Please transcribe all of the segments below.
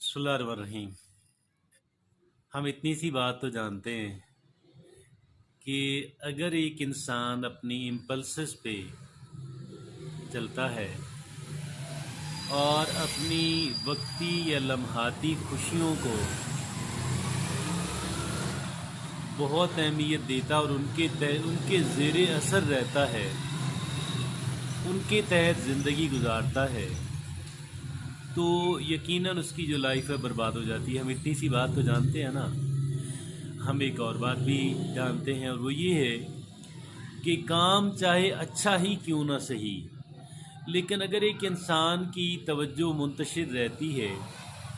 बिस्मिल्लाहिर्रहमानिर्रहीम। हम इतनी सी बात तो जानते हैं कि अगर एक इंसान अपनी इम्पल्सेस पे चलता है और अपनी वक्ती या लम्हाती खुशियों को बहुत अहमियत देता और उनके ज़ेरे असर रहता है, उनके तहत ज़िंदगी गुजारता है, तो यकीनन उसकी जो लाइफ है बर्बाद हो जाती है। हम इतनी सी बात तो जानते हैं ना। हम एक और बात भी जानते हैं और वो ये है कि काम चाहे अच्छा ही क्यों ना सही, लेकिन अगर एक इंसान की तवज्जो मुंतशिर रहती है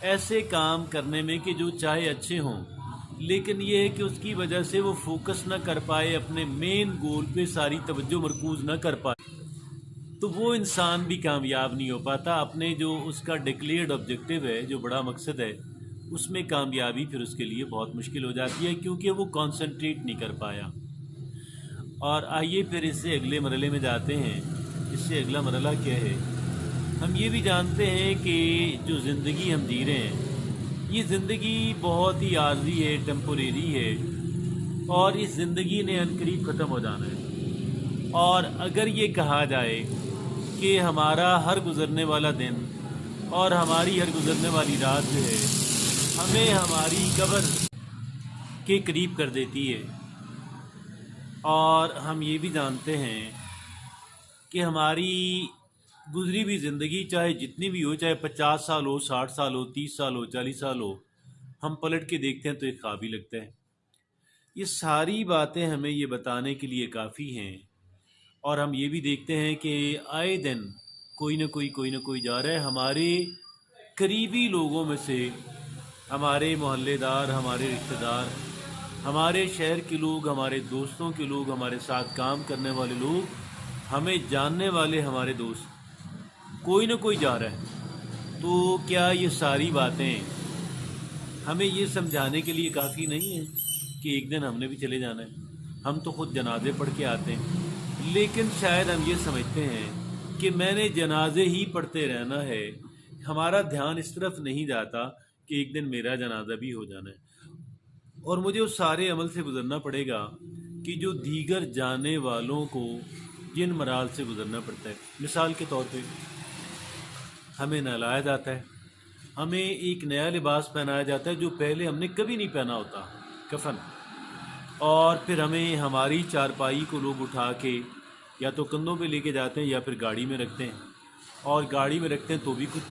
ऐसे काम करने में कि जो चाहे अच्छे हों, लेकिन ये है कि उसकी वजह से वो फोकस ना कर पाए, अपने मेन गोल पे सारी तवज्जो मरकूज़ ना कर पाए, तो वो इंसान भी कामयाब नहीं हो पाता। अपने जो उसका डिक्लेयर्ड ऑब्जेक्टिव है, जो बड़ा मकसद है, उसमें कामयाबी फिर उसके लिए बहुत मुश्किल हो जाती है, क्योंकि वो कंसंट्रेट नहीं कर पाया। और आइए फिर इससे अगले मरले में जाते हैं। इससे अगला मरला क्या है? हम ये भी जानते हैं कि जो ज़िंदगी हम जी रहे हैं, ये ज़िंदगी बहुत ही आर्जी है, टेम्पोरेरी है, और इस ज़िंदगी ने अनकरीब ख़त्म हो जाना है। और अगर ये कहा जाए कि हमारा हर गुज़रने वाला दिन और हमारी हर गुज़रने वाली रात जो है हमें हमारी कब्र के करीब कर देती है, और हम ये भी जानते हैं कि हमारी गुज़री हुई ज़िंदगी चाहे जितनी भी हो, चाहे 50 साल हो, 60 साल हो, 30 साल हो, 40 साल हो, हम पलट के देखते हैं तो एक ख्वाब ही लगता है। ये सारी बातें हमें ये बताने के लिए काफ़ी हैं। और हम ये भी देखते हैं कि आए दिन कोई ना कोई जा रहा है। हमारे करीबी लोगों में से, हमारे मोहल्लेदार, हमारे रिश्तेदार, हमारे शहर के लोग, हमारे दोस्तों के लोग, हमारे साथ काम करने वाले लोग, हमें जानने वाले हमारे दोस्त, कोई ना कोई जा रहा है। तो क्या ये सारी बातें हमें ये समझाने के लिए काफ़ी नहीं है कि एक दिन हमने भी चले जाना है? हम तो ख़ुद जनाजे पढ़ के आते हैं, लेकिन शायद हम ये समझते हैं कि मैंने जनाजे ही पढ़ते रहना है। हमारा ध्यान इस तरफ नहीं जाता कि एक दिन मेरा जनाजा भी हो जाना है और मुझे उस सारे अमल से गुज़रना पड़ेगा कि जो दीगर जाने वालों को जिन मराल से गुज़रना पड़ता है। मिसाल के तौर पे हमें नहलाया जाता है, हमें एक नया लिबास पहनाया जाता है जो पहले हमने कभी नहीं पहना होता, कफन। और फिर हमें हमारी चारपाई को लोग उठा के या तो कंधों पे लेके जाते हैं या फिर गाड़ी में रखते हैं, और गाड़ी में रखते हैं तो भी कुछ